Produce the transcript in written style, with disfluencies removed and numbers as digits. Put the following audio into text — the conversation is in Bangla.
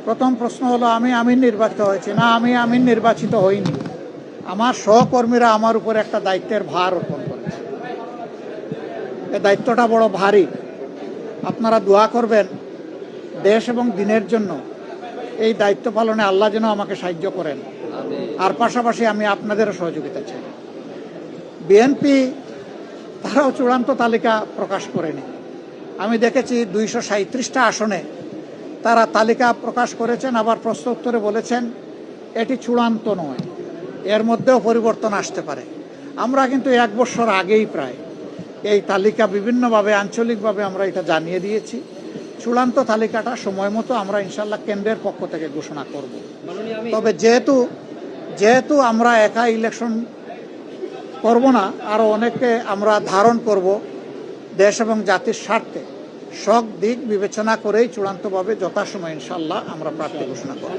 প্রথম প্রশ্ন হলো আমি আমির নির্বাচিত হয়েছি না, আমি আমির নির্বাচিত হইনি। আমার সহকর্মীরা আমার উপর একটা দায়িত্বের ভার অর্পণ করেছে। এই দায়িত্বটা বড় ভারী। আপনারা দোয়া করবেন দেশ এবং দিনের জন্য। এই দায়িত্ব পালনে আল্লাহ যেন আমাকে সাহায্য করেন, আর পাশাপাশি আমি আপনাদেরও সহযোগিতা চাই। বিএনপি তারাও চূড়ান্ত তালিকা প্রকাশ করেনি। আমি দেখেছি 237টা আসনে তারা তালিকা প্রকাশ করেছেন, আবার প্রশ্ন উত্তরে বলেছেন এটি চূড়ান্ত নয়, এর মধ্যেও পরিবর্তন আসতে পারে। আমরা কিন্তু 1 বছর আগেই প্রায় এই তালিকা বিভিন্নভাবে আঞ্চলিকভাবে আমরা এটা জানিয়ে দিয়েছি। চূড়ান্ত তালিকাটা সময় মতো আমরা ইনশাল্লাহ কেন্দ্রের পক্ষ থেকে ঘোষণা করব। তবে যেহেতু আমরা একা ইলেকশন করব না, আরও অনেককে আমরা ধারণ করব, দেশ এবং জাতির স্বার্থে সব দিক বিবেচনা করেই চূড়ান্তভাবে যথাসময় ইনশাল্লাহ আমরা প্রার্থী ঘোষণা করব।